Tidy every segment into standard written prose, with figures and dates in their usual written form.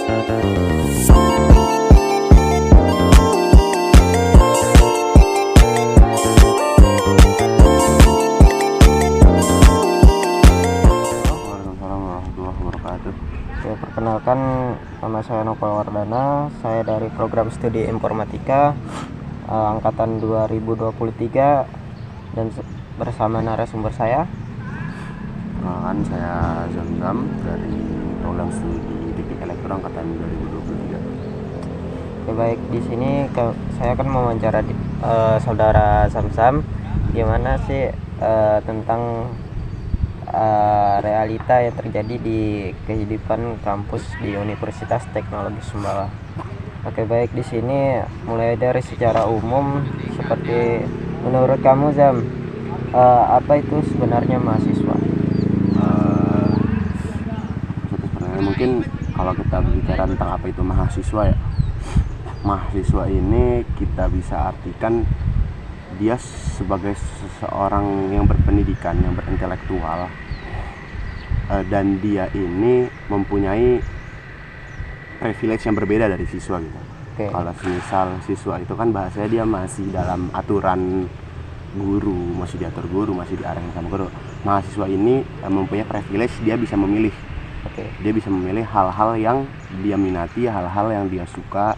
Perkenalkan, nama saya Nopal Wardana. Saya dari program studi informatika angkatan 2023 dan bersama narasumber saya. Perkenalkan, saya Zamzam dari program studi teknik elektro angkatan 2023. Oke, baik, di sini saya akan mewawancara saudara Zamzam gimana sih tentang realita yang terjadi di kehidupan kampus di Universitas Teknologi Sumbawa. Oke, baik, di sini mulai dari secara umum, seperti menurut kamu Zam, apa itu sebenarnya mahasiswa? Mungkin kalau kita berbicara tentang apa itu mahasiswa ya, mahasiswa ini kita bisa artikan dia sebagai seseorang yang berpendidikan, yang berintelektual, dan dia ini mempunyai privilege yang berbeda dari siswa gitu. Okay. Kalau misal siswa itu kan bahasanya dia masih dalam aturan guru, masih diatur guru, masih diarahin sama guru. Mahasiswa ini mempunyai privilege, dia bisa memilih. Okay. Dia bisa memilih hal-hal yang dia minati, hal-hal yang dia suka.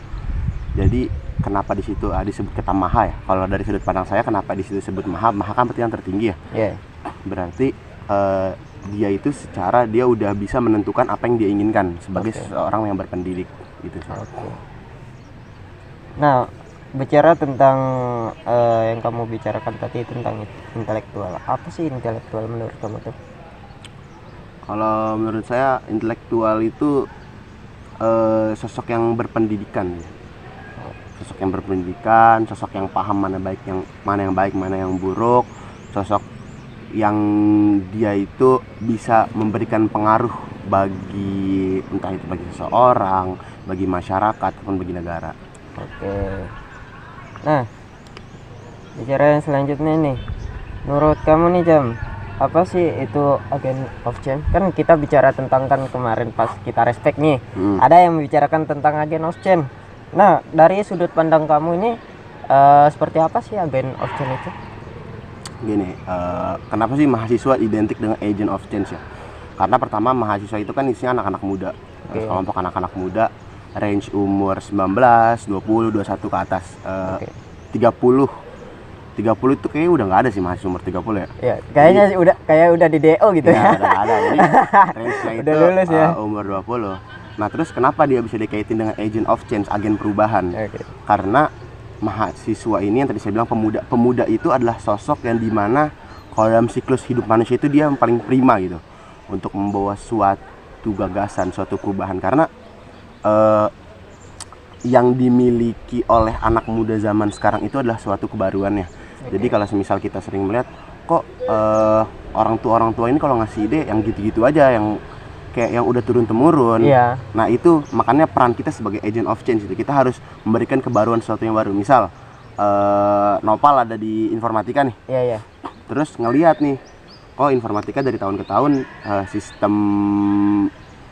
Jadi kenapa di situ disebut kata maha ya? Kalau dari sudut pandang saya, kenapa di situ disebut maha? Maha kan berarti yang tertinggi ya. Yeah. Berarti dia itu secara dia udah bisa menentukan apa yang dia inginkan sebagai seorang yang berpendidik gitu. Okay. Nah, bicara tentang yang kamu bicarakan tadi tentang intelektual. Apa sih intelektual menurut kamu tuh? Kalau menurut saya intelektual itu sosok yang berpendidikan. Sosok yang berpendidikan, sosok yang paham mana yang baik, mana yang buruk, sosok yang dia itu bisa memberikan pengaruh bagi entah itu bagi seseorang, bagi masyarakat ataupun bagi negara. Oke. Nah, bicara yang selanjutnya nih, menurut kamu nih Jam, apa sih itu agent of change? Kan kita bicara tentang, kan kemarin pas kita respect nih, ada yang membicarakan tentang agent of change. Nah, dari sudut pandang kamu ini seperti apa sih agent of change itu? Gini, kenapa sih mahasiswa identik dengan agent of change ya? Karena pertama, mahasiswa itu kan isinya anak-anak muda. Okay. Kelompok anak-anak muda range umur 19, 20, 21 ke atas. 30 itu kayaknya udah nggak ada sih mahasiswa umur 30 ya? Ya, kayaknya udah di DO gitu ya. Udah nggak ada. Jadi range-nya itu lulus, ya? Umur 20. Nah, terus kenapa dia bisa dikaitin dengan agent of change, agen perubahan? Okay. Karena mahasiswa ini yang tadi saya bilang pemuda itu adalah sosok yang dimana kalau dalam siklus hidup manusia itu dia yang paling prima gitu untuk membawa suatu gagasan, suatu perubahan. Karena yang dimiliki oleh anak muda zaman sekarang itu adalah suatu kebaruannya. Okay. Jadi kalau semisal kita sering melihat kok orang tua ini kalau ngasih ide yang gitu-gitu aja, yang kayak yang udah turun temurun. Yeah. Nah, itu makanya peran kita sebagai agent of change itu, kita harus memberikan kebaruan sesuatu yang baru. Misal Nopal ada di informatika nih. Iya, yeah. Terus ngelihat nih, kok informatika dari tahun ke tahun sistem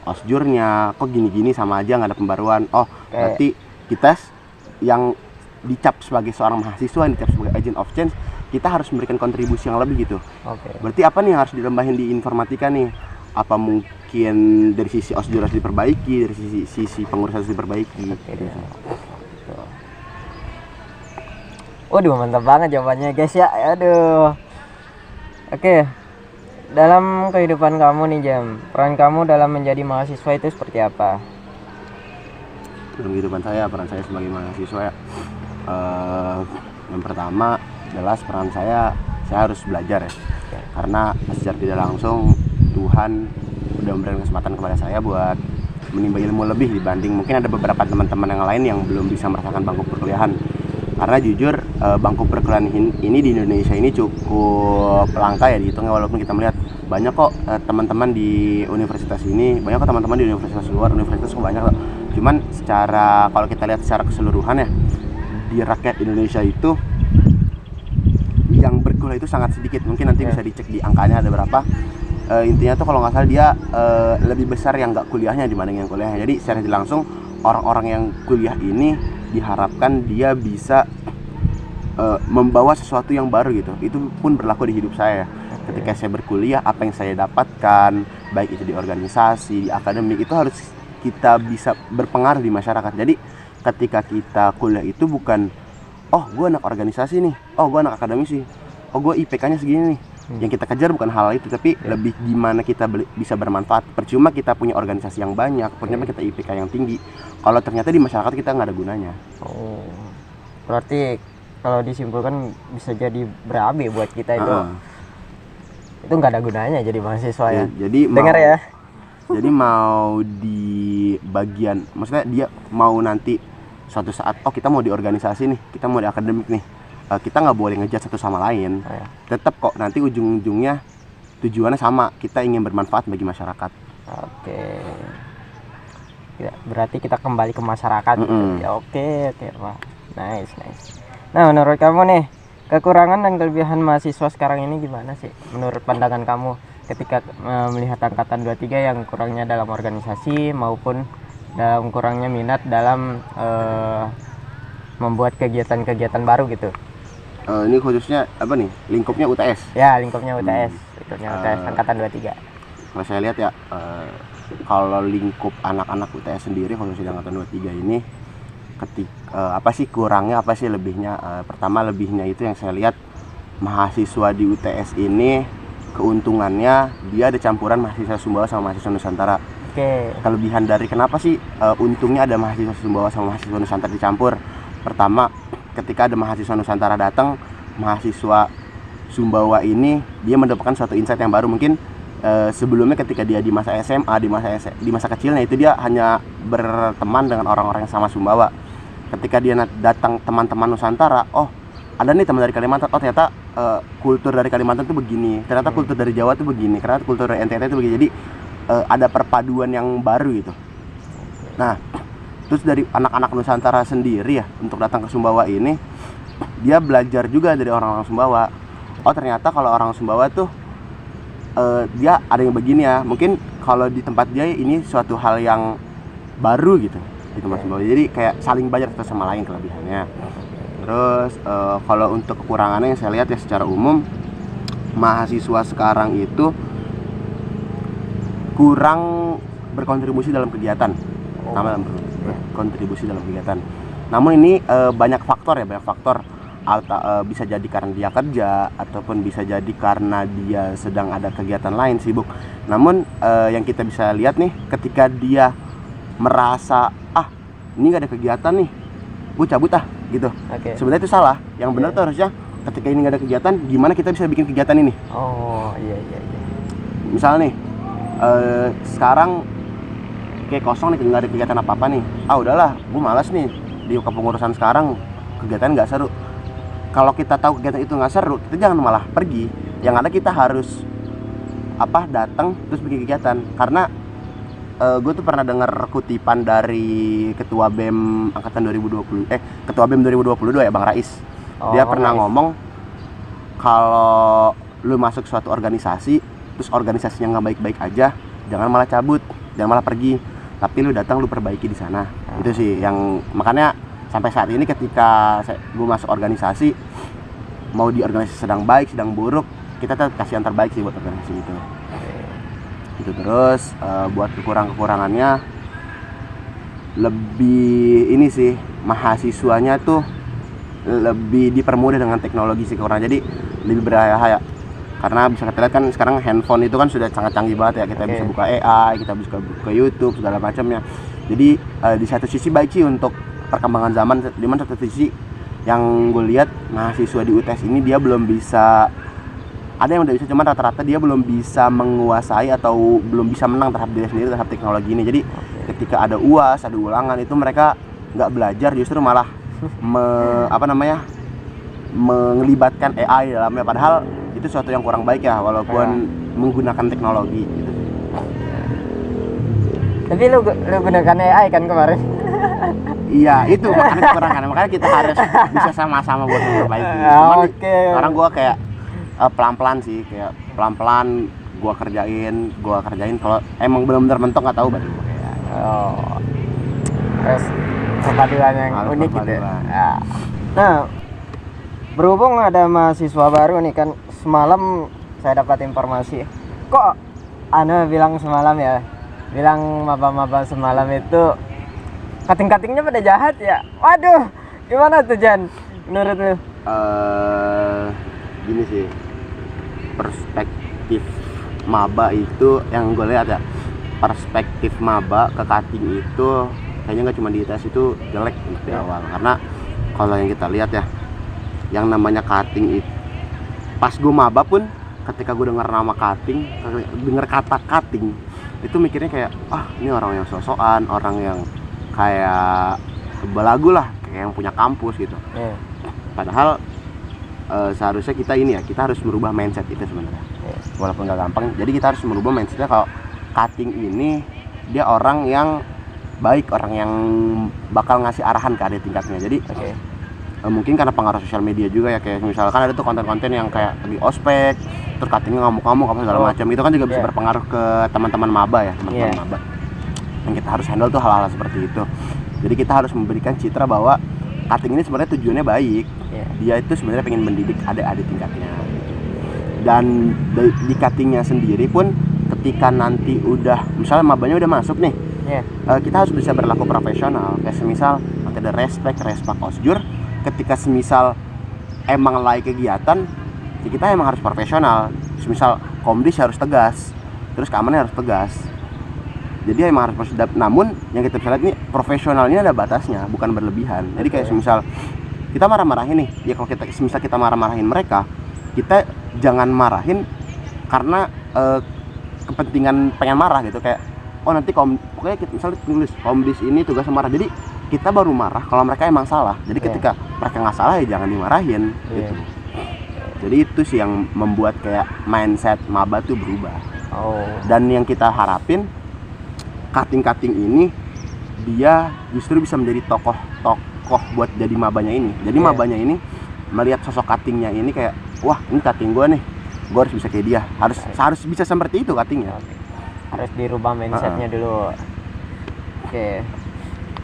osjurnya kok gini-gini sama aja, nggak ada pembaruan. Berarti kita yang dicap sebagai seorang mahasiswa, yang dicap sebagai agent of change, kita harus memberikan kontribusi yang lebih gitu. Okay. Berarti apa nih yang harus ditambahin di informatika nih? Apa mungkin dari sisi osjur harus diperbaiki, dari sisi pengurus harus diperbaiki. Okay. Waduh, mantap banget jawabannya guys ya. Aduh. Oke. Dalam kehidupan kamu nih Jam, peran kamu dalam menjadi mahasiswa itu seperti apa? Dalam kehidupan saya, peran saya sebagai mahasiswa ya, yang pertama jelas peran saya harus belajar ya. Okay. Karena secara tidak langsung Tuhan udah memberikan kesempatan kepada saya buat menimba ilmu lebih dibanding mungkin ada beberapa teman-teman yang lain yang belum bisa merasakan bangku perkuliahan. Karena jujur bangku perkuliahan ini di Indonesia ini cukup langka ya dihitungnya, walaupun kita melihat banyak kok teman-teman di universitas ini, banyak kok teman-teman di universitas luar, universitas kok banyak kok. Cuman secara kalau kita lihat secara keseluruhan ya, di rakyat Indonesia itu yang berkuliah itu sangat sedikit. Mungkin nanti bisa dicek di angkanya ada berapa. intinya tuh kalau nggak salah dia lebih besar yang nggak kuliahnya dibanding yang kuliahnya. Jadi secara tidak langsung orang-orang yang kuliah ini diharapkan dia bisa membawa sesuatu yang baru gitu. Itu pun berlaku di hidup saya. Ketika saya berkuliah, apa yang saya dapatkan, baik itu di organisasi, di akademik, itu harus kita bisa berpengaruh di masyarakat. Jadi ketika kita kuliah itu bukan, oh gue anak organisasi nih, oh gue anak akademisi, oh gue IPK-nya segini nih. Yang kita kejar bukan hal itu, tapi lebih gimana kita bisa bermanfaat. Percuma kita punya organisasi yang banyak, percuma kita IPK yang tinggi, kalau ternyata di masyarakat kita nggak ada gunanya. Oh, berarti kalau disimpulkan bisa jadi berabe buat kita itu nggak ada gunanya jadi mahasiswa ya. Jadi dengar ya. Jadi mau di bagian, maksudnya dia mau nanti suatu saat, oh kita mau di organisasi nih, kita mau di akademik nih, kita nggak boleh ngejar satu sama lain. Tetap kok nanti ujung-ujungnya tujuannya sama, kita ingin bermanfaat bagi masyarakat. Oke. Ya, berarti kita kembali ke masyarakat. Ya, oke Pak. Nice. Nah, menurut kamu nih, kekurangan dan kelebihan mahasiswa sekarang ini gimana sih menurut pandangan kamu ketika melihat angkatan 23 yang kurangnya dalam organisasi maupun dalam kurangnya minat dalam membuat kegiatan-kegiatan baru gitu? Ini khususnya apa nih? Lingkupnya UTS. Ya, lingkupnya UTS. UTS angkatan 23. Kalau saya lihat ya, kalau lingkup anak-anak UTS sendiri khususnya angkatan 23 ini apa sih kurangnya, apa sih lebihnya? Pertama lebihnya itu yang saya lihat, mahasiswa di UTS ini keuntungannya dia ada campuran mahasiswa Sumbawa sama mahasiswa Nusantara. Kelebihan dari kenapa sih untungnya ada mahasiswa Sumbawa sama mahasiswa Nusantara dicampur? Pertama, ketika ada mahasiswa Nusantara datang, mahasiswa Sumbawa ini dia mendapatkan suatu insight yang baru. Mungkin sebelumnya ketika dia di masa SMA, di masa kecilnya itu dia hanya berteman dengan orang-orang yang sama Sumbawa. Ketika dia datang teman-teman Nusantara, oh ada nih teman dari Kalimantan, oh ternyata kultur dari Kalimantan tuh begini, ternyata kultur dari Jawa tuh begini, ternyata kultur dari NTT tuh begini. Jadi ada perpaduan yang baru gitu. Nah, terus dari anak-anak Nusantara sendiri ya, untuk datang ke Sumbawa ini, dia belajar juga dari orang-orang Sumbawa. Oh ternyata kalau orang Sumbawa tuh dia ada yang begini ya. Mungkin kalau di tempat dia ini suatu hal yang baru gitu di tempat Sumbawa. Jadi kayak saling belajar satu sama lain kelebihannya. Terus kalau untuk kekurangannya yang saya lihat ya secara umum, mahasiswa sekarang itu kurang berkontribusi dalam kegiatan. Berkontribusi dalam kegiatan. Namun ini banyak faktor. Bisa jadi karena dia kerja, ataupun bisa jadi karena dia sedang ada kegiatan lain, sibuk. Namun yang kita bisa lihat nih, ketika dia merasa ini gak ada kegiatan nih, gue cabut gitu. Sebenarnya itu salah. Yang benar tuh harusnya ketika ini gak ada kegiatan, gimana kita bisa bikin kegiatan ini. Iya. Misal nih sekarang kayak kosong nih, nggak ada kegiatan apa-apa nih. Udahlah, gue malas nih di kepengurusan sekarang, kegiatan nggak seru. Kalau kita tahu kegiatan itu nggak seru, kita jangan malah pergi. Yang ada kita harus datang terus bikin kegiatan. Karena gue tuh pernah dengar kutipan dari ketua BEM angkatan 2022 ya, Bang Rais. Dia pernah ngomong, kalau lu masuk suatu organisasi terus organisasinya nggak baik-baik aja, jangan malah cabut, jangan malah pergi, tapi lu datang, lu perbaiki di sana. Itu sih yang makanya sampai saat ini ketika gue masuk organisasi, mau di organisasi sedang baik, sedang buruk, kita tetap kasih yang terbaik sih buat organisasi itu. Itu terus buat kekurangannya lebih ini sih, mahasiswanya tuh lebih dipermudah dengan teknologi sih kekurangan. Jadi lebih berbahaya. Karena bisa kita lihat kan sekarang handphone itu kan sudah sangat canggih banget ya. Kita bisa buka AI, kita bisa buka YouTube, segala macamnya. Jadi di satu sisi baik sih untuk perkembangan zaman. Di mana satu sisi yang gue lihat mahasiswa di UTS ini dia belum bisa, ada yang udah bisa, cuman rata-rata dia belum bisa menguasai atau belum bisa menang terhadap diri sendiri terhadap teknologi ini. Jadi ketika ada UAS, ada ulangan, itu mereka nggak belajar, justru malah mengelibatkan AI dalamnya, padahal itu suatu yang kurang baik ya, walaupun menggunakan teknologi gitu. Tapi lu gunakan AI kan kemarin? Iya, itu makanya kekurangan. Makanya kita harus bisa sama-sama buat memperbaiki. Cuman sekarang gue kayak pelan-pelan sih, kayak pelan-pelan gua kerjain kalau emang benar-benar mentok nggak tahu baru gua kayak Oh, terus perpaduan yang Harus unik gitu ya. perpaduan. Ya. Nah, berhubung ada mahasiswa baru nih kan, semalam saya dapat informasi. Kok Anda bilang semalam ya? Bilang maba-maba semalam itu kating-katingnya pada jahat ya? Waduh, gimana tuh Jan? Menurut lu? Gini sih, perspektif maba itu yang gue lihat ya, perspektif maba ke cutting itu kayaknya nggak cuma di ITS itu jelek untuk di awal, karena kalau yang kita lihat ya, yang namanya cutting itu pas gue maba pun ketika gue dengar nama cutting, dengar kata cutting itu mikirnya kayak ini orang yang sosokan, orang yang kayak belagu lah, kayak yang punya kampus gitu. Padahal seharusnya kita harus merubah mindset itu sebenarnya. Walaupun nggak gampang, jadi kita harus merubah mindsetnya kalau cutting ini dia orang yang baik, orang yang bakal ngasih arahan ke adik tingkatnya. Jadi mungkin karena pengaruh sosial media juga ya, kayak misalkan ada tuh konten-konten yang kayak di ospek terus cuttingnya ngamuk-ngamuk apa segala macam, itu kan juga bisa berpengaruh ke teman-teman maba ya, teman-teman maba. Yang kita harus handle tuh hal-hal seperti itu. Jadi kita harus memberikan citra bahwa cutting ini sebenarnya tujuannya baik. Dia itu sebenarnya pengen mendidik adik-adik tingkatnya. Dan di cuttingnya sendiri pun ketika nanti udah misalnya mabanya udah masuk nih, kita harus bisa berlaku profesional. Kayak semisal nanti ada respect osjur, ketika semisal emang lagi kegiatan, ya kita emang harus profesional. Semisal komdis harus tegas, terus keamanannya harus tegas. Jadi emang harus sedap. Namun yang kita bisa lihat nih, profesionalnya ada batasnya, bukan berlebihan. Jadi kayak semisal kita marah-marahin nih, ya kalau semisal kita marah-marahin mereka, kita jangan marahin karena kepentingan pengen marah gitu, kayak nanti pokoknya kita misalnya tulis komdis ini tugas marah, jadi kita baru marah kalau mereka emang salah. Jadi ketika mereka nggak salah ya jangan dimarahin gitu. Jadi itu sih yang membuat kayak mindset maba tuh berubah. Dan yang kita harapin cutting ini dia justru bisa menjadi tokoh buat jadi mabanya ini. Jadi mabanya ini melihat sosok cuttingnya ini kayak, wah ini cutting gue nih, gue harus bisa kayak dia, harus bisa seperti itu cuttingnya. Harus dirubah mindsetnya dulu.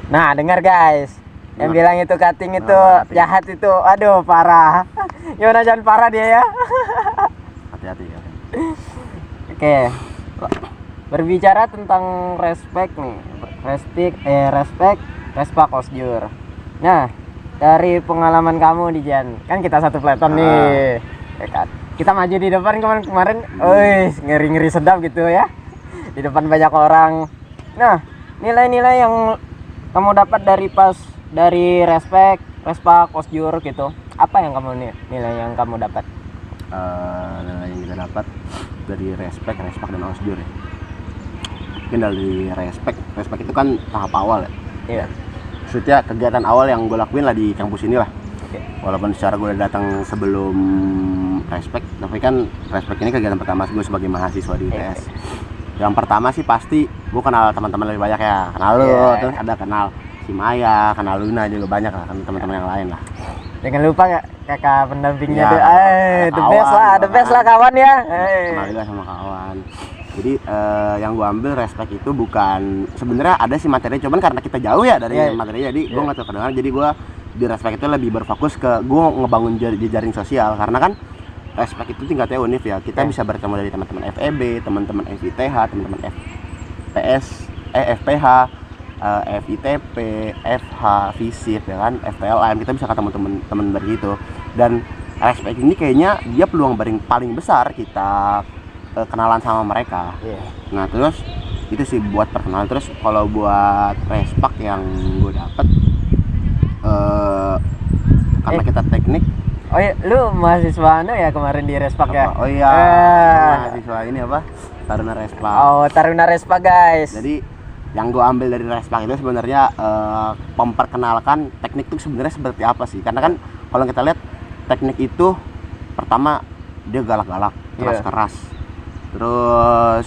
Nah dengar guys, yang bilang itu cutting itu jahat itu, aduh parah. Gimana jangan parah dia ya. Hati-hati ya. Berbicara tentang respect nih, respect osjur. Nah, dari pengalaman kamu di Jan, kan kita satu peleton nih, ya kan? Kita maju di depan kemarin, ngeri sedap gitu ya, di depan banyak orang. Nah, nilai-nilai yang kamu dapat dari respect osjur gitu, apa yang nilai yang kamu dapat? Nilai yang kita dapat dari respect dan osjur ya. Mungkin dari respect itu kan tahap awal ya. Iya. Maksudnya kegiatan awal yang gue lakuin lah di kampus ini lah. Walaupun secara gue udah datang sebelum respect, tapi kan respect ini kegiatan pertama gue sebagai mahasiswa di UTS. Yang pertama sih pasti gue kenal teman-teman lebih banyak ya. Kenal lu, terus ada kenal si Maya, kenal Luna juga banyak lah, kan teman-teman yang lain lah. Jangan lupa kakak pendampingnya tuh, the best lah kawan ya. Kenal juga sama kawan. Jadi yang gue ambil respect itu bukan, sebenarnya ada sih materi, cuman karena kita jauh ya dari materi, jadi gue nggak tahu kedengaran. Jadi gue di respect itu lebih berfokus ke gue ngebangun jejaring sosial, karena kan respect itu tingkatnya univ ya. Kita bisa bertemu dari teman-teman FEB, teman-teman FITH, teman-teman FPH, FITP, FH, FISIP ya kan, FPLM. Kita bisa ketemu teman-teman begitu. Dan respect ini kayaknya dia peluang paling besar kita kenalan sama mereka. Nah terus itu sih buat perkenalan. Terus kalau buat respect yang gue dapet karena kita teknik. Oh iya, lu mahasiswa ya kemarin di respect ya? Oh iya, mahasiswa ini apa? Taruna respect. Oh, Taruna respect guys. Jadi yang gue ambil dari respect itu sebenarnya memperkenalkan teknik itu sebenarnya seperti apa sih? Karena kan kalau kita lihat teknik itu pertama dia galak-galak, keras-keras. Terus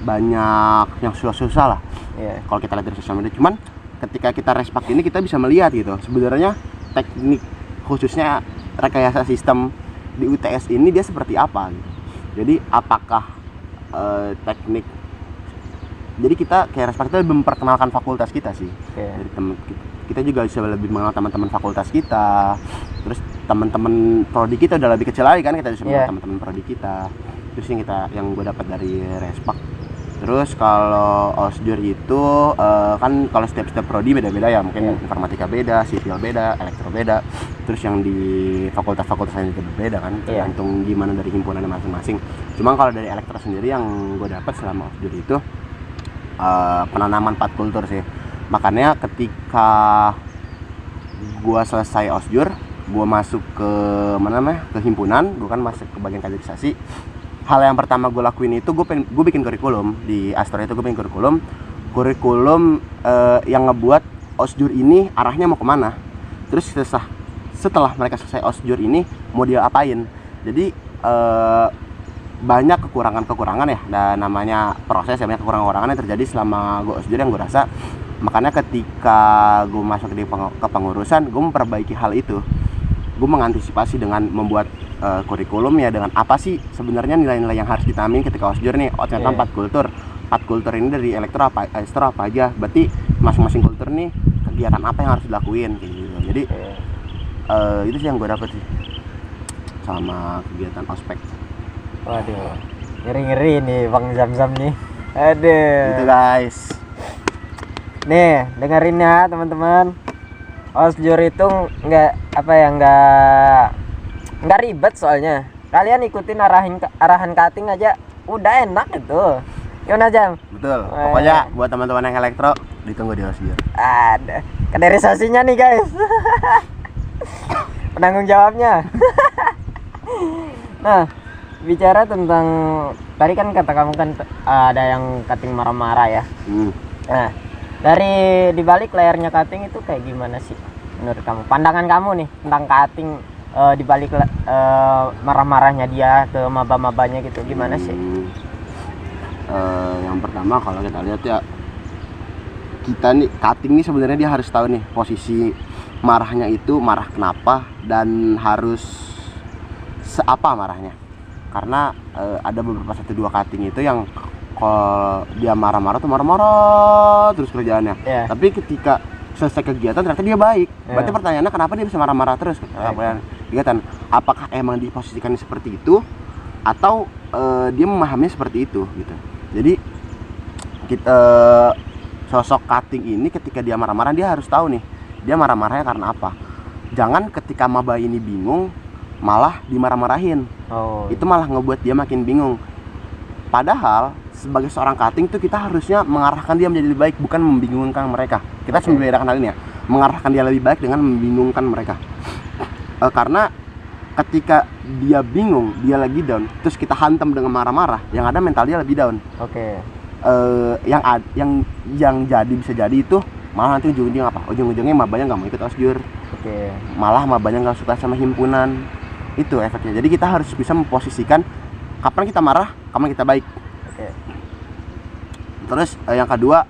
banyak yang susah-susah lah. Kalau kita lihat dari sosial media. Cuman ketika kita respect ini kita bisa melihat gitu, sebenarnya teknik khususnya rekayasa sistem di UTS ini dia seperti apa gitu. Jadi apakah teknik, jadi kita kayak respect itu lebih memperkenalkan fakultas kita sih. Jadi kita juga bisa lebih mengenal teman-teman fakultas kita, terus teman-teman prodi kita udah lebih kecil lagi kan, kita bisa mengenal teman-teman prodi kita. Terus yang gue dapat dari respect. Terus kalau osjur itu kan kalau setiap prodi beda-beda ya, mungkin informatika beda, sipil beda, elektro beda. Terus yang di fakultas-fakultas lain juga berbeda kan, tergantung gimana dari himpunannya masing-masing. Cuma kalau dari elektro sendiri yang gue dapat selama osjur itu penanaman 4 kultur sih. Makanya ketika gue selesai osjur, gue masuk ke ke himpunan, gue kan masuk ke bagian kaderisasi. Hal yang pertama gue lakuin itu gue bikin kurikulum di Astra itu. Gue bikin kurikulum yang ngebuat osjur ini arahnya mau kemana. Terus setelah mereka selesai osjur ini mau dia apain. Jadi banyak kekurangan ya, dan namanya proses, banyak kekurangan yang terjadi selama gue osjur yang gue rasa. Makanya ketika gue masuk ke pengurusan, gue memperbaiki hal itu. Gue mengantisipasi dengan membuat kurikulum ya, dengan apa sih sebenarnya nilai-nilai yang harus ditanami ketika osjur nih. Oh ternyata 4 kultur ini dari elektro apa aja, berarti masing-masing kultur nih kegiatan apa yang harus dilakuin gitu. Jadi itu sih yang gue dapet sih sama kegiatan ospek. Waduh, ngeri nih Bang Zamzam nih. Aduh. Gitu guys. Nih, dengerin ya teman-teman. Osjur itu nggak ribet soalnya. Kalian ikutin arahan cutting aja udah enak itu. Gimana Jam? Betul. Pokoknya buat teman-teman yang elektro ditunggu di osjur. Ada kaderisasinya nih guys. Penanggung jawabnya. Nah, bicara tentang tadi kan kata kamu kan ada yang cutting marah-marah ya. Nah, dari dibalik layarnya cutting itu kayak gimana sih menurut kamu? Pandangan kamu nih tentang cutting dibalik marah-marahnya dia ke maba-mabanya gitu, gimana sih? Yang pertama kalau kita lihat ya, kita nih cutting nih sebenarnya dia harus tahu nih posisi marahnya itu marah kenapa dan harus seapa marahnya. Karena ada beberapa 1-2 cutting itu yang kalau dia marah-marah tuh marah-marah terus kerjaannya. Tapi ketika selesai kegiatan ternyata dia baik. Berarti pertanyaannya kenapa dia bisa marah-marah terus kegiatan? Apakah emang diposisikan seperti itu atau dia memahaminya seperti itu gitu. Jadi kita sosok cutting ini ketika dia marah-marah dia harus tahu nih dia marah-marahnya karena apa. Jangan ketika maba ini bingung malah dimarah-marahin. Itu malah ngebuat dia makin bingung. Padahal sebagai seorang cutting tuh kita harusnya mengarahkan dia menjadi lebih baik, bukan membingungkan mereka. Kita harus membedakan hal ini ya, mengarahkan dia lebih baik dengan membingungkan mereka. Karena ketika dia bingung, dia lagi down, terus kita hantam dengan marah-marah, yang ada mental dia lebih down. Yang bisa jadi itu malah nanti ujung-ujungnya mabanya nggak mau ikut osjur. Malah mabanya nggak suka sama himpunan. Itu efeknya. Jadi kita harus bisa memposisikan kapan kita marah, kapan kita baik. Terus yang kedua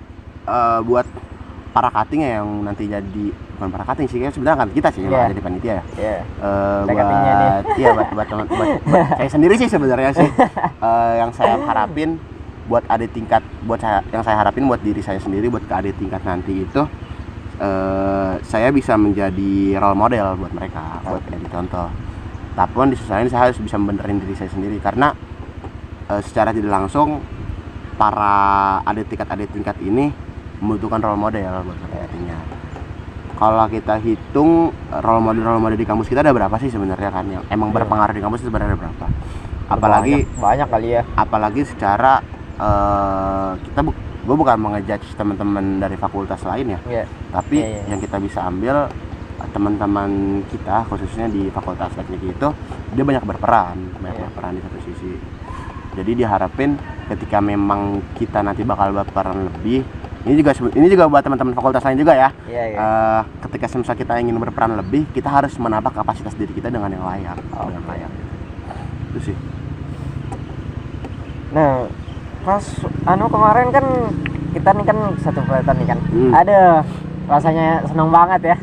buat para cutting yang nanti jadi, bukan para cutting sih, sebenarnya kan kita sih yang jadi panitia ya. Buat saya sendiri sih sebenarnya sih yang saya harapin buat adik tingkat, yang saya harapin buat diri saya sendiri, buat ke adik tingkat nanti itu saya bisa menjadi role model buat mereka, buat jadi contoh. Tapi di sisi lain saya harus bisa membenerin diri saya sendiri, karena secara tidak langsung para adik tingkat ini membutuhkan role model buat artinya. Kalau kita hitung role model di kampus kita ada berapa sih sebenarnya kan yang emang berpengaruh di kampus itu sebenarnya berapa? Apalagi banyak kali ya. Apalagi secara gue bukan mengejudge teman-teman dari fakultas lain ya. Tapi yang kita bisa ambil teman-teman kita khususnya di fakultas teknik itu dia banyak berperan di satu sisi. Jadi diharapin ketika memang kita nanti bakal berperan lebih, ini juga buat teman-teman fakultas lain juga ya. Ketika misalnya kita ingin berperan lebih, kita harus menambah kapasitas diri kita dengan yang layak. Dengan layak. Itu sih. Nah, pas kemarin kan kita nih kan satu pelatihan nih kan. Ada rasanya senang banget ya.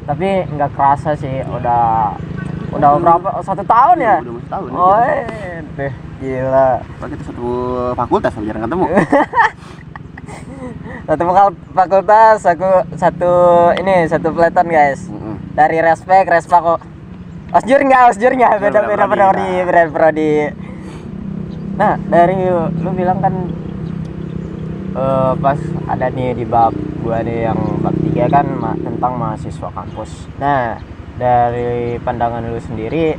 Tapi nggak kerasa sih udah berapa 1 tahun ya? Udah 1 tahun. Gila. Kalau kita satu fakultas jarang ketemu. Satu fakultas, aku satu peleton guys. Dari respek kok. Osjur nggak? Beda prodi. Nah, dari lu bilang kan pas ada nih di bab gua nih yang bab 3 kan tentang mahasiswa kampus. Nah, dari pandangan lu sendiri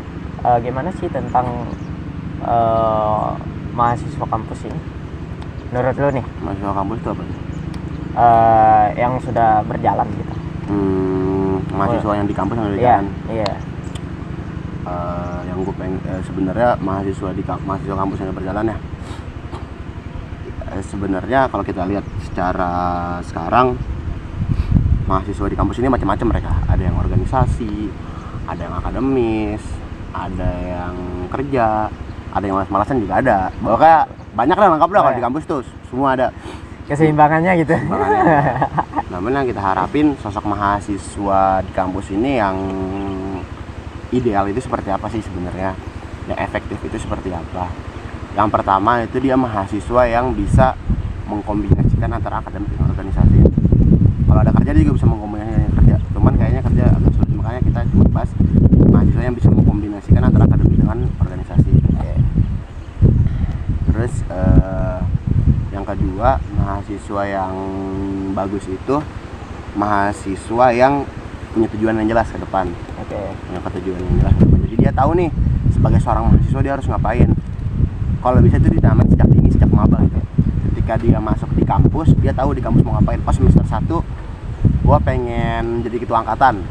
gimana sih tentang mahasiswa kampus ini? Menurut lu nih? Mahasiswa kampus itu apa? Yang sudah berjalan gitu. Mahasiswa yang di kampus yang berjalan. Iya. Yang gue pengen sebenarnya mahasiswa kampus yang berjalan ya. Sebenarnya kalau kita lihat secara sekarang mahasiswa di kampus ini macam-macam mereka. Ada yang organisasi, ada yang akademis, ada yang kerja, ada yang malas-malasan juga ada. Pokoknya banyak lah, lengkap lah kalau di kampus tuh semua ada. Keseimbangannya gitu. Namun yang kita harapin sosok mahasiswa di kampus ini yang ideal itu seperti apa sih sebenarnya? Yang efektif itu seperti apa? Yang pertama itu dia mahasiswa yang bisa mengkombinasikan antara akademik dan organisasi. Kalau ada kerja dia juga bisa mengkombinasikan kerja. Cuman kayaknya kerja agak sulit, makanya kita cuma bahas mahasiswa yang bisa mengkombinasikan antara akademik dengan organisasi. Terus yang kedua, mahasiswa yang bagus itu mahasiswa yang punya tujuan yang jelas ke depan. Punya tujuan yang jelas ke depan. Jadi dia tahu nih sebagai seorang mahasiswa dia harus ngapain. Kalau bisa itu ditanamin sejak dini, sejak maba gitu. Ketika dia masuk di kampus, dia tahu di kampus mau ngapain. Oh, semester 1 gua pengen jadi ketua angkatan.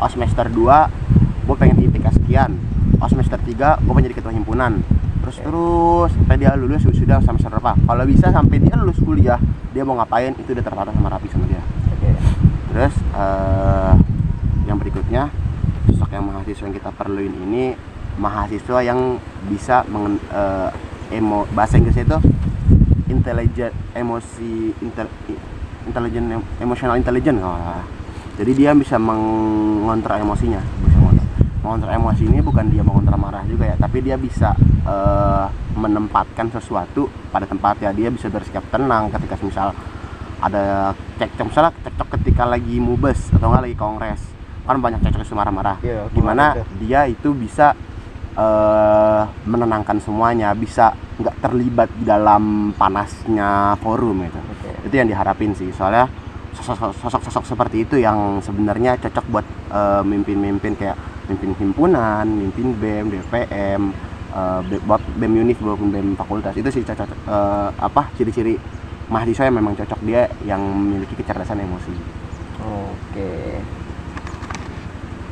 Oh, semester 2 gua pengen IPK sekian. Oh, semester 3 gua pengen jadi ketua himpunan. Terus sampai dia lulus sudah semester berapa. Kalau bisa sampai dia lulus kuliah, dia mau ngapain itu udah tertata sama rapi sama dia. Terus yang berikutnya, sosok yang mahasiswa yang kita perluin ini mahasiswa yang bisa bahasa Inggrisnya itu emotional intelligent. Jadi dia bisa mengontrol emosinya. Mengontrol emosi ini bukan dia mengontrol marah juga ya, tapi dia bisa menempatkan sesuatu pada tempatnya. Dia bisa bersikap tenang ketika misal ada cekcok ketika lagi mubes atau nggak lagi kongres, kan banyak cekcok itu marah-marah. Gimana dia itu bisa menenangkan semuanya, bisa nggak terlibat di dalam panasnya forum gitu. Itu yang diharapin sih, soalnya sosok seperti itu yang sebenarnya cocok buat mimpin kayak mimpin himpunan, mimpin BEM, DPM, BEM Univ maupun BEM fakultas. Itu sih cocok ciri-ciri mahasiswa yang memang cocok, dia yang memiliki kecerdasan emosi. Oke.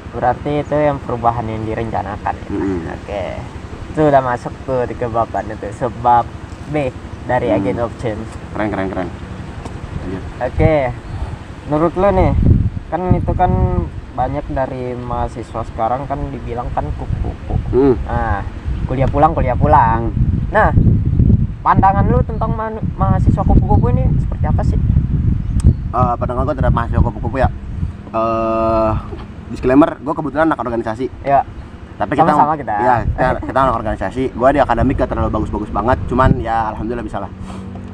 Berarti itu yang perubahan yang direncanakan ya. Oke. Itu udah masuk tuh ke baban itu, sebab B dari Agent of Change. Keren. Lanjut. Oke. Menurut lo nih, kan itu kan banyak dari mahasiswa sekarang kan dibilang kan kupu-kupu. Nah, kuliah pulang. Nah, pandangan lu tentang mahasiswa kupu-kupu ini seperti apa sih? Pandangan gue terhadap mahasiswa kupu-kupu ya. Disclaimer, gue kebetulan anak organisasi. Ya. Tapi sama-sama kita. Ya, kita anak organisasi. Gue di akademik gak terlalu bagus-bagus banget. Cuman ya alhamdulillah bisa lah.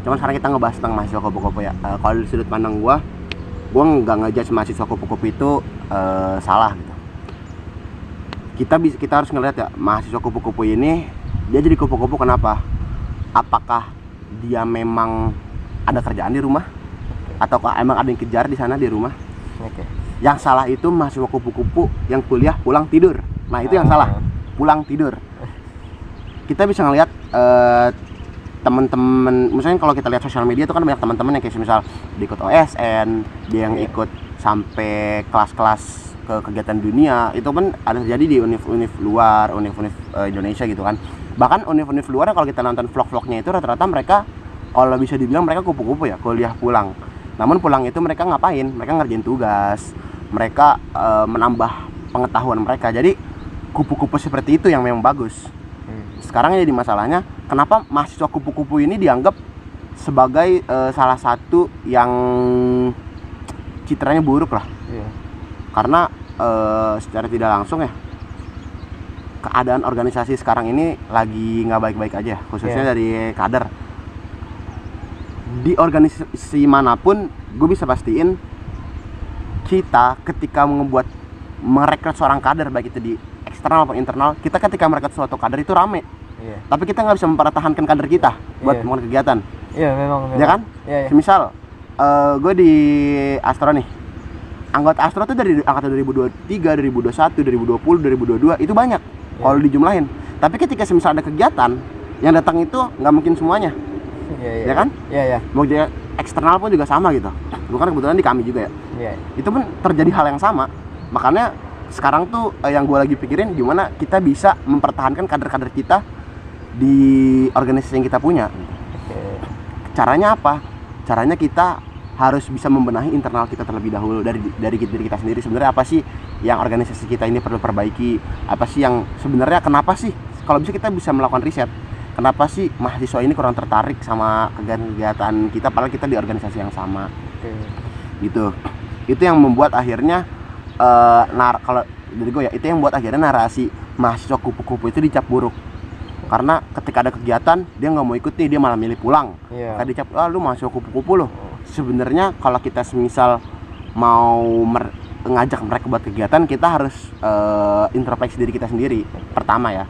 Cuman sekarang kita ngebahas tentang mahasiswa kupu-kupu ya. Kalau dari sudut pandang gue nggak ngejudge mahasiswa kupu-kupu itu salah gitu. Kita harus ngelihat ya, mahasiswa kupu-kupu ini dia jadi kupu-kupu kenapa? Apakah dia memang ada kerjaan di rumah, ataukah emang ada yang kejar di sana di rumah? Yang salah itu mahasiswa kupu-kupu yang kuliah pulang tidur. Nah itu yang salah, pulang tidur. Kita bisa ngelihat teman-teman, misalnya kalau kita lihat sosial media itu kan banyak teman-teman yang kayak misal ikut OSN, dia yang ikut sampai kelas-kelas ke kegiatan dunia. Itu kan ada terjadi di univ-univ luar, univ-univ Indonesia gitu kan. Bahkan univ-univ luar kalau kita nonton vlog-vlognya itu rata-rata mereka kalau bisa dibilang mereka kupu-kupu ya, kuliah pulang. Namun pulang itu mereka ngapain? Mereka ngerjain tugas, mereka menambah pengetahuan mereka. Jadi kupu-kupu seperti itu yang memang bagus. Sekarang jadi masalahnya, kenapa mahasiswa kupu-kupu ini dianggap sebagai salah satu yang citranya buruk lah. Karena secara tidak langsung ya, keadaan organisasi sekarang ini lagi nggak baik-baik aja, khususnya dari kader. Di organisasi manapun, gue bisa pastiin kita ketika merekrut seorang kader, baik itu di eksternal maupun internal, kita ketika merekrut suatu kader itu rame. Tapi kita nggak bisa mempertahankan kader kita buat melakukan kegiatan. Memang. Ya kan? Misal gue di Astro nih, anggota Astro tuh dari angkatan 2023, 2021, 2020, 2022 itu banyak kalau dijumlahin. Tapi ketika semisal ada kegiatan, yang datang itu nggak mungkin semuanya. Ya kan? Mau dia eksternal pun juga sama gitu. Bukan kebetulan di kami juga ya. Itu pun terjadi hal yang sama. Makanya sekarang tuh yang gue lagi pikirin gimana kita bisa mempertahankan kader-kader kita di organisasi yang kita punya. Caranya apa? Caranya kita harus bisa membenahi internal kita terlebih dahulu dari diri kita sendiri. Sebenarnya apa sih yang organisasi kita ini perlu perbaiki? Apa sih yang sebenarnya kenapa sih kalau bisa kita bisa melakukan riset? Kenapa sih mahasiswa ini kurang tertarik sama kegiatan kita padahal kita di organisasi yang sama? Gitu. Itu yang membuat akhirnya kalau dari gue ya, itu yang membuat akhirnya narasi mahasiswa kupu-kupu itu dicap buruk. Karena ketika ada kegiatan dia nggak mau ikut nih, dia malah milih pulang. Karena dicap, lu mahasiswa kupu-kupu lo. Sebenarnya kalau kita semisal mau ngajak mereka buat kegiatan, kita harus introspeksi diri kita sendiri. Pertama ya,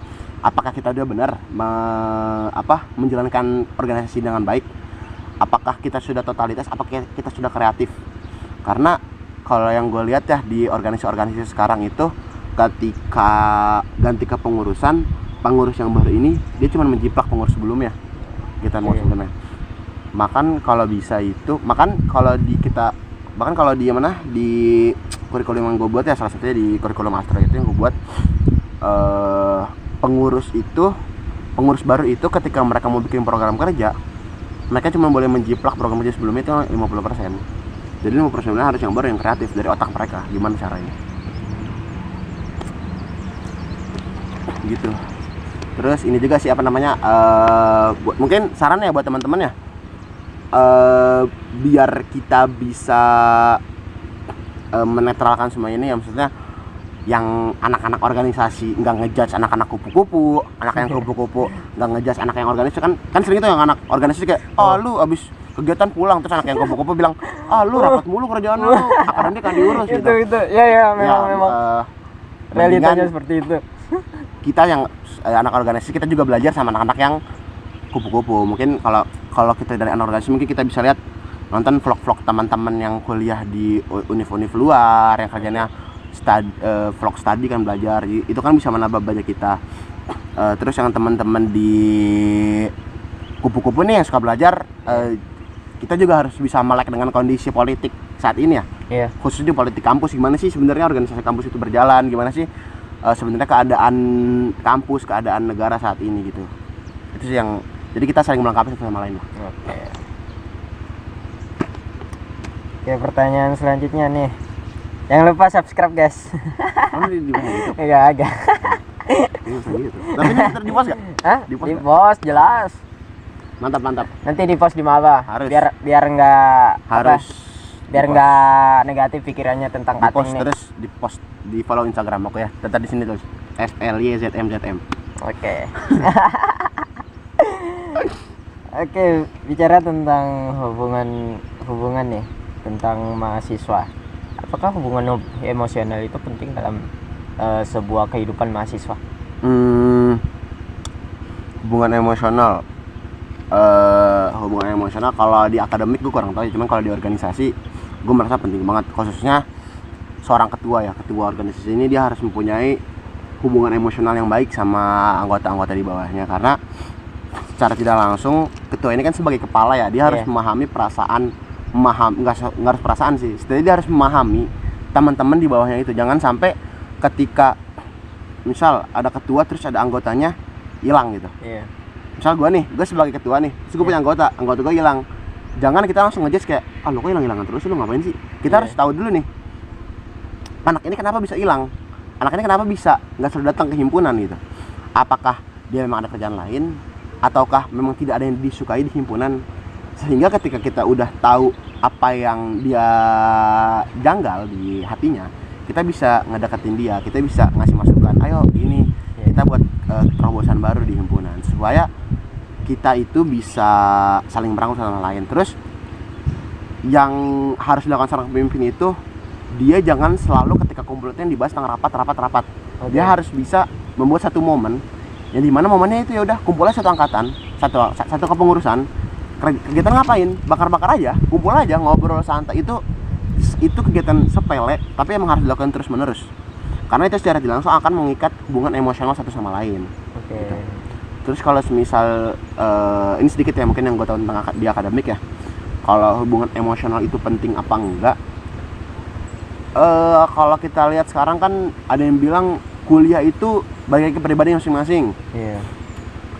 apakah kita udah benar menjalankan organisasi dengan baik? Apakah kita sudah totalitas? Apakah kita sudah kreatif? Karena kalau yang gue lihat ya di organisasi sekarang itu, ketika ganti ke pengurus yang baru ini dia cuma menjiplak pengurus sebelumnya. Kita mau sebenarnya. Kalau di kurikulum yang gue buat ya, salah satunya di kurikulum Astra itu yang gue buat, pengurus baru itu ketika mereka mau bikin program kerja, mereka cuma boleh menjiplak program kerja sebelumnya itu 50%. Jadi 50% harus yang baru, yang kreatif dari otak mereka, gimana caranya gitu. Terus ini juga sih mungkin saran ya buat teman-teman ya, biar kita bisa menetralkan semua ini ya, maksudnya yang anak-anak organisasi nggak ngejudge anak-anak kupu-kupu, anak yang kupu-kupu nggak ngejudge anak yang organisasi. Kan sering itu yang anak organisasi kayak, lu abis kegiatan pulang, terus anak yang kupu-kupu bilang, lu rapat mulu kerjaan lu, akademik kan diurus gitu. Itu memang realitanya seperti itu. Kita yang anak organisasi, kita juga belajar sama anak-anak yang kupu-kupu. Mungkin kalau kita dari anak organisasi, mungkin kita bisa lihat, nonton vlog-vlog teman-teman yang kuliah di univ-univ luar, yang kerjanya vlog study kan, belajar itu kan bisa menambah banyak kita. Terus yang teman-teman di kupu-kupu nih yang suka belajar, kita juga harus bisa melek dengan kondisi politik saat ini ya. Khususnya politik kampus, gimana sih sebenarnya organisasi kampus itu berjalan, gimana sih sebenarnya keadaan kampus, keadaan negara saat ini gitu. Itu sih yang, jadi kita saling melengkapi satu sama lain. Oke, pertanyaan selanjutnya nih. Jangan lupa subscribe guys. Di bawah gitu. Agak. Gitu. Tapi ini ntar di post gak? Di post jelas. Mantap. Nanti di post di Maba. Harus. Biar enggak biar enggak negatif pikirannya tentang cutting nih. Terus di post, di follow Instagram aku ya. Tetap di sini terus. SLYZMZM. Oke. Oke, bicara tentang hubungan nih, tentang mahasiswa. Apakah hubungan emosional itu penting dalam sebuah kehidupan mahasiswa? Hubungan emosional kalau di akademik gue kurang tahu, cuman kalau di organisasi gue merasa penting banget. Khususnya seorang ketua organisasi ini, dia harus mempunyai hubungan emosional yang baik sama anggota-anggota di bawahnya, karena secara tidak langsung ketua ini kan sebagai kepala ya, dia harus memahami perasaan, nggak harus perasaan sih, setidaknya dia harus memahami teman-teman di bawahnya itu. Jangan sampai ketika misal ada ketua terus ada anggotanya hilang gitu. Misal gue sebagai ketua nih, terus gue punya anggota gue hilang, jangan kita langsung ngejudge kayak, lo kok hilangan terus, lo ngapain sih? Kita harus tahu dulu nih, anak ini kenapa bisa hilang, anak ini kenapa bisa nggak selalu datang ke himpunan gitu. Apakah dia memang ada kerjaan lain, ataukah memang tidak ada yang disukai di himpunan, sehingga ketika kita udah tahu apa yang dia janggal di hatinya, kita bisa ngedeketin dia, kita bisa ngasih masukan, ayo ini kita buat terobosan baru di himpunan supaya kita itu bisa saling merangkul sama lain. Terus yang harus dilakukan seorang pemimpin itu dia jangan selalu ketika kumpul itu yang dibahas tentang rapat. Dia harus bisa membuat satu momen yang dimana momennya itu ya udah kumpulnya satu angkatan, satu kepengurusan, kegiatan ngapain, bakar aja, kumpul aja, ngobrol santai. Itu kegiatan sepele tapi emang harus dilakukan terus menerus karena itu secara tidak langsung akan mengikat hubungan emosional satu sama lain. Gitu. Terus kalau semisal ini sedikit ya mungkin yang gue tahu tentang di akademik ya, kalau hubungan emosional itu penting apa enggak, kalau kita lihat sekarang kan ada yang bilang kuliah itu bagi pribadi masing-masing.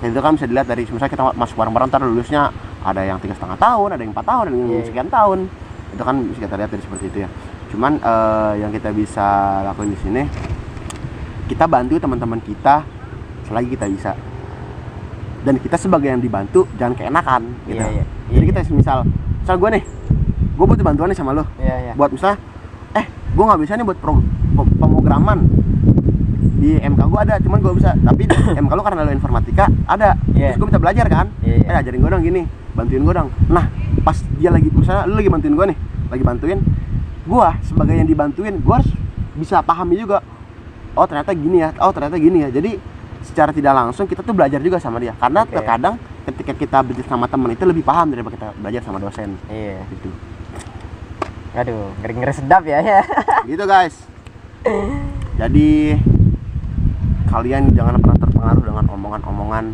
Itu kan bisa dilihat dari misalnya kita masuk bareng-bareng ntar lulusnya ada yang 3,5 tahun, ada yang 4 tahun, ada yang sekian tahun. Itu kan bisa kita lihat dari seperti itu ya. Cuman yang kita bisa lakuin di sini, kita bantu teman-teman kita selagi kita bisa. Dan kita sebagai yang dibantu jangan keenakan gitu. Jadi kita misal gue nih, gue butuh bantuan nih sama lo. Buat misalnya, gue nggak bisa nih buat pemrograman di MK gue ada, cuman gue bisa. Tapi di MK lo karena lo informatika ada, terus gue minta belajar kan, ajarin gue dong gini, bantuin gue dong. Nah pas dia lagi misalnya lo lagi bantuin gue nih, lagi bantuin gue sebagai yang dibantuin, gue harus bisa pahami juga. Oh ternyata gini ya. Jadi secara tidak langsung kita tuh belajar juga sama dia, karena terkadang ketika kita belajar sama teman itu lebih paham daripada kita belajar sama dosen. Gitu. Aduh, ngeri sedap ya. Gitu guys. Jadi kalian jangan pernah terpengaruh dengan omongan-omongan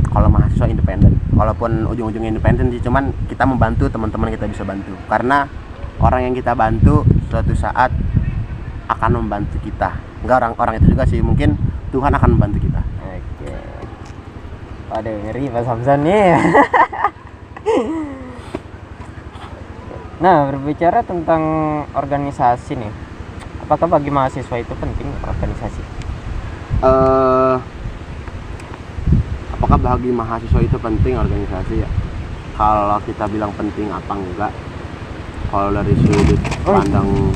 kalau mahasiswa independen. Walaupun ujung-ujungnya independen sih, cuman kita membantu teman-teman kita bisa bantu. Karena orang yang kita bantu suatu saat akan membantu kita. Enggak orang itu juga sih, mungkin Tuhan akan membantu kita. Oke. Waduh, ngeri Pak Samson nih. Nah, berbicara tentang organisasi nih, apakah bagi mahasiswa itu penting organisasi? Apakah bagi mahasiswa itu penting organisasi ya? Kalau kita bilang penting apa enggak, kalau dari sudut pandang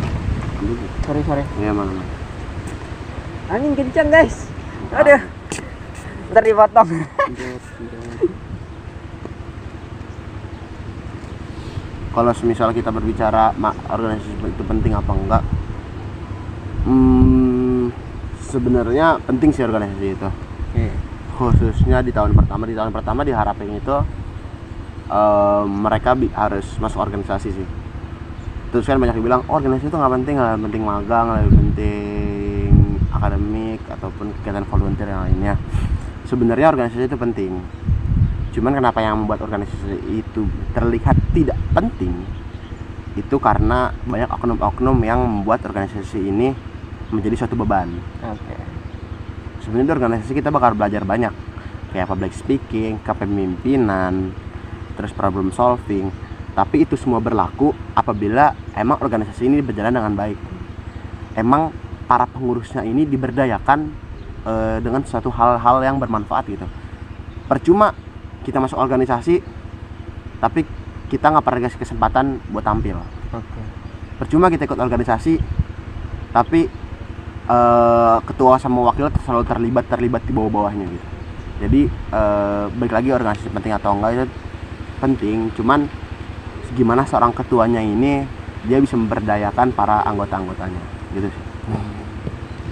sorry ya mana angin kencang guys, aduh ntar dipotong. Kalau misal kita berbicara organisasi itu penting apa enggak, sebenarnya penting sih organisasi itu. Khususnya di tahun pertama diharapin itu mereka harus masuk organisasi sih. Terus kan banyak yang bilang organisasi itu nggak penting magang, nggak penting akademik ataupun kegiatan volunteer yang lainnya. Sebenarnya organisasi itu penting, cuman kenapa yang membuat organisasi itu terlihat tidak penting itu karena banyak oknum-oknum yang membuat organisasi ini menjadi suatu beban. Sebenarnya di organisasi kita bakal belajar banyak, kayak public speaking, kepemimpinan, terus problem solving. Tapi itu semua berlaku apabila emang organisasi ini berjalan dengan baik. Emang para pengurusnya ini diberdayakan dengan suatu hal-hal yang bermanfaat gitu. Percuma kita masuk organisasi tapi kita nggak pernah dikasih kesempatan buat tampil. Percuma kita ikut organisasi tapi ketua sama wakil selalu terlibat di bawah-bawahnya gitu. Jadi balik lagi organisasi penting atau enggak itu penting, cuman gimana seorang ketuanya ini dia bisa memberdayakan para anggota-anggotanya gitu sih.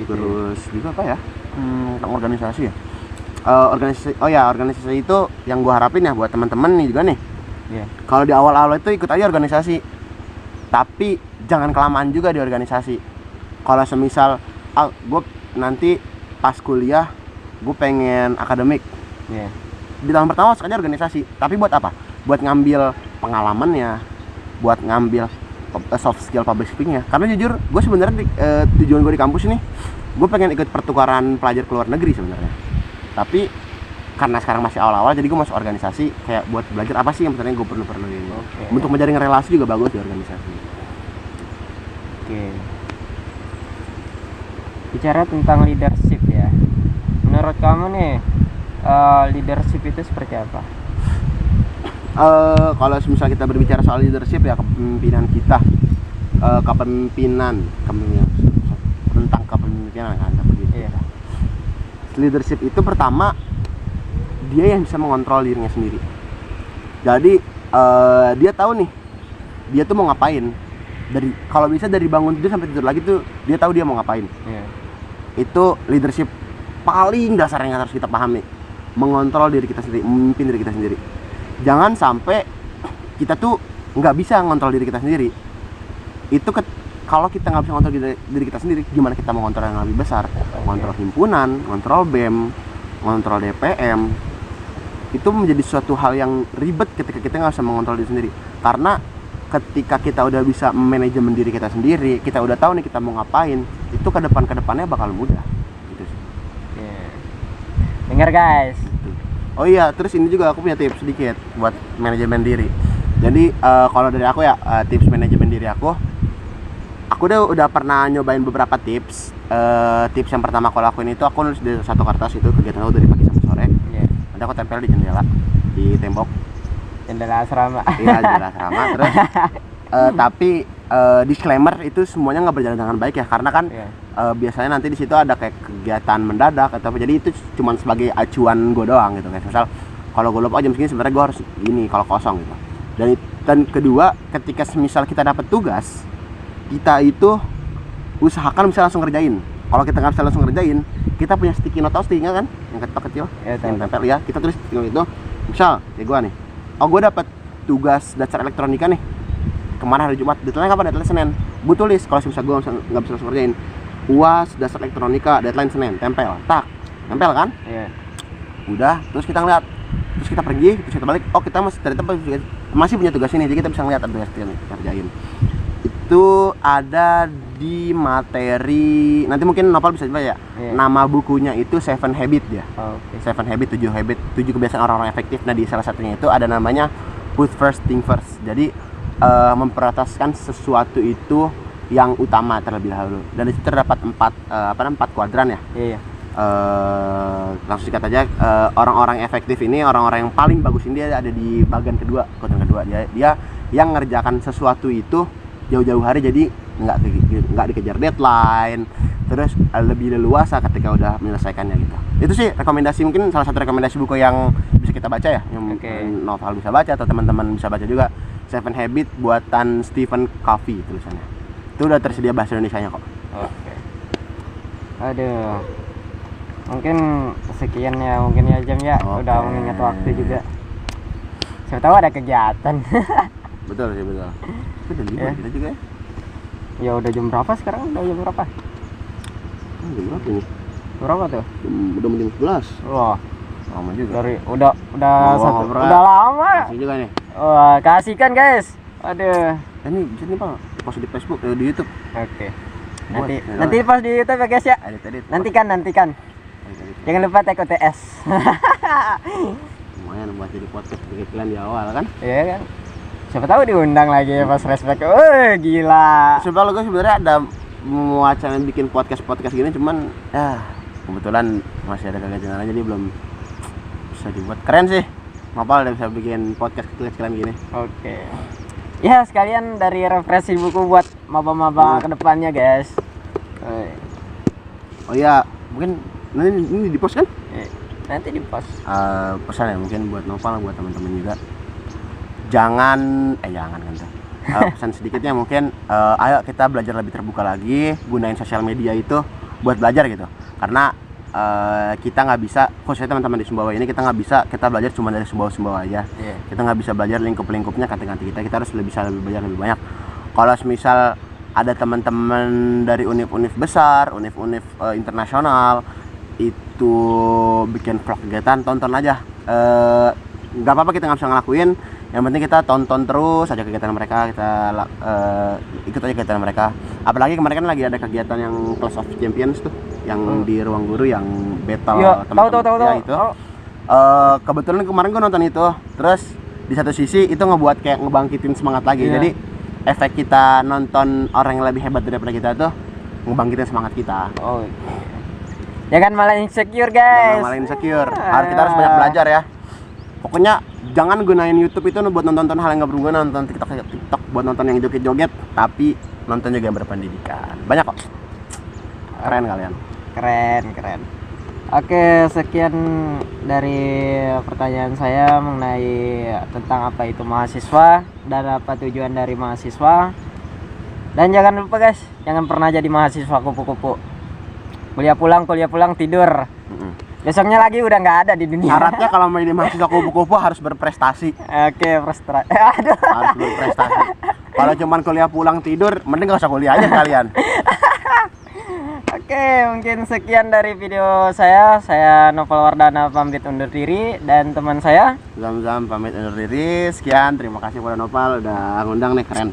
Terus juga apa ya, tentang organisasi ya, organisasi itu yang gue harapin ya buat teman-teman nih juga nih. Kalau di awal-awal itu ikut aja organisasi, tapi jangan kelamaan juga di organisasi. Kalau semisal gue nanti pas kuliah gue pengen akademik, di tahun pertama masuk aja organisasi, tapi buat apa? Buat ngambil pengalamannya, buat ngambil soft skill public speakingnya. Karena jujur gue sebenarnya tujuan gue di kampus ini gue pengen ikut pertukaran pelajar ke luar negeri sebenarnya, tapi karena sekarang masih awal-awal jadi gue masuk organisasi kayak buat belajar apa sih yang sebenarnya gue perluin. Untuk menjaring relasi juga bagus di organisasi. Bicara tentang leadership ya, menurut kamu nih leadership itu seperti apa? Kalau misalnya kita berbicara soal leadership ya, kepemimpinan kita, kepemimpinan tentang kepemimpinan kan seperti itu. Leadership itu pertama dia yang bisa mengontrol dirinya sendiri. Jadi dia tahu nih dia tuh mau ngapain. Kalau bisa dari bangun tidur sampai tidur lagi tuh dia tahu dia mau ngapain. Itu leadership paling dasar yang harus kita pahami. Mengontrol diri kita sendiri, memimpin diri kita sendiri. Jangan sampai kita tuh nggak bisa ngontrol diri kita sendiri. Itu kalau kita nggak bisa ngontrol diri kita sendiri, gimana kita mau ngontrol yang lebih besar? Ngontrol himpunan, ngontrol BEM, ngontrol DPM. Itu menjadi suatu hal yang ribet ketika kita nggak bisa mengontrol diri sendiri. Karena ketika kita udah bisa manajemen diri kita sendiri, kita udah tahu nih kita mau ngapain, itu ke depannya bakal mudah. Gitu sih. Dengar guys. Oh iya, terus ini juga aku punya tips sedikit buat manajemen diri. Jadi kalau dari aku ya, tips manajemen diri aku udah pernah nyobain beberapa tips. Tips yang pertama aku lakuin itu aku nulis di satu kertas, itu kegiatan aku dari pagi sampai sore. Nanti aku tempel di jendela, di tembok. Jendela asrama. Iya, jendela asrama. Terus tapi disclaimer itu semuanya nggak berjalan dengan baik ya, karena kan biasanya nanti di situ ada kayak kegiatan mendadak atau apa. Jadi itu cuma sebagai acuan gue doang gitu. Kayak misal kalau gue lupa jam segini sebenarnya gue harus ini kalau kosong gitu. Dan kedua, ketika misal kita dapat tugas, kita itu usahakan bisa langsung ngerjain. Kalau kita nggak bisa langsung ngerjain, kita punya sticky note, atau sticky kan yang kecil yang tempel ya, kita tulis sticky note itu. Misal kayak gue nih, gue dapat tugas dasar elektronika nih kemarin hari Jumat, deadline kapan? Deadline Senin. Gue tulis kalau misalnya gue nggak bisa langsung ngerjain, UAS dasar elektronika deadline Senin, tempel kan? Udah, terus kita ngeliat, terus kita pergi, terus kita balik, kita masih punya tugas ini, jadi kita bisa ngeliat ada tugas yang kita kerjain. Itu ada di materi, nanti mungkin Nopal bisa coba ya. Nama bukunya itu 7 Habit ya. 7 Habit, 7 kebiasaan orang-orang efektif. Nah, di salah satunya itu ada namanya put first thing first. Jadi memprioritaskan sesuatu itu yang utama terlebih dahulu. Dan di situ terdapat 4 kuadran ya. Langsung sikat aja, orang-orang efektif ini, orang-orang yang paling bagus ini dia ada di bagian kedua, kuadran kedua. Dia yang ngerjakan sesuatu itu jauh-jauh hari, jadi nggak dikejar deadline, terus lebih leluasa ketika udah menyelesaikannya gitu. Itu sih rekomendasi, mungkin salah satu rekomendasi buku yang bisa kita baca ya, yang Noval bisa baca atau teman-teman bisa baca juga. 7 Habit buatan Stephen Covey tulisannya. Itu udah tersedia bahasa Indonesianya kok. Aduh, mungkin sekian ya, jam ya. Udah mengingat waktu juga. Siapa tahu ada kegiatan. Betul sih, betul. Udah libur kita juga ya. Ya udah jam berapa sekarang? Udah jam berapa? Jam berapa nih? Berapa tuh? Udah jam 11. Wah, lama juga. Udah lama. Kasih juga nih. Wah, kasihkan guys. Aduh. Ini bisa nih Pak, post di Facebook, di YouTube. Nanti pas di YouTube ya guys ya. Nantikan. Jangan lupa tag OTS. Lumayan buat jadi podcast iklan di awal kan? Iya kan. Siapa tahu diundang lagi pas respect. Gila. Sebenarnya ada wacana bikin podcast gini, cuman kebetulan masih ada kegagalan, jadi belum bisa dibuat. Keren sih. Nopal udah bisa bikin podcast kecil-kecilan gini. Ya, sekalian dari referensi buku buat maba-maba kedepannya guys. Oh iya, mungkin nanti ini di post kan? Nanti di post. Pesan ya mungkin buat Nopal, buat teman-teman juga. Jangan kan tuh. Pesan sedikitnya mungkin, ayo kita belajar lebih terbuka lagi, gunain sosial media itu buat belajar gitu. Karena kita nggak bisa, khususnya teman-teman di Sumbawa ini, kita nggak bisa kita belajar cuma dari Sumbawa aja. Kita nggak bisa belajar lingkup-lingkupnya, kanti-kanti kita harus bisa belajar lebih banyak. Kalau misal ada teman-teman dari univ-univ besar, univ-univ internasional itu bikin vlog kegiatan, tonton aja. Nggak apa-apa kita nggak bisa ngelakuin, yang penting kita tonton terus aja kegiatan mereka, kita ikut aja kegiatan mereka. Apalagi kemarin kan lagi ada kegiatan yang Clash of Champions tuh, yang di ruang guru, yang battle tahu. Ya, itu. Kebetulan kemarin gue nonton itu, terus di satu sisi itu ngebuat kayak ngebangkitin semangat lagi. Jadi efek kita nonton orang yang lebih hebat daripada kita tuh ngebangkitin semangat kita. Jangan malah insecure guys. Kita harus banyak belajar ya. Pokoknya jangan gunain YouTube itu buat nonton hal yang nggak berguna, nonton TikTok buat nonton yang joget-joget, tapi nonton juga yang berpendidikan. Banyak kok. Keren kalian. Keren. Oke, sekian dari pertanyaan saya mengenai tentang apa itu mahasiswa dan apa tujuan dari mahasiswa. Dan jangan lupa guys, jangan pernah jadi mahasiswa kupu-kupu. Kuliah pulang tidur. Besoknya lagi udah nggak ada di dunia. Syaratnya kalau mau jadi mahasiswa kupu-kupu harus berprestasi. Oke, aduh. Harus berprestasi. Kalau cuman kuliah pulang tidur, mending gak usah kuliah aja kalian. Oke, mungkin sekian dari video saya. Saya Novel Wardana pamit undur diri dan teman saya Zam pamit undur diri. Sekian, terima kasih pada Nopal udah ngundang nih, keren.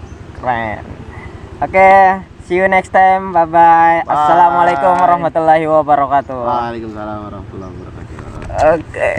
Oke, see you next time. Bye bye. Assalamualaikum warahmatullahi wabarakatuh. Waalaikumsalam warahmatullahi wabarakatuh. Oke.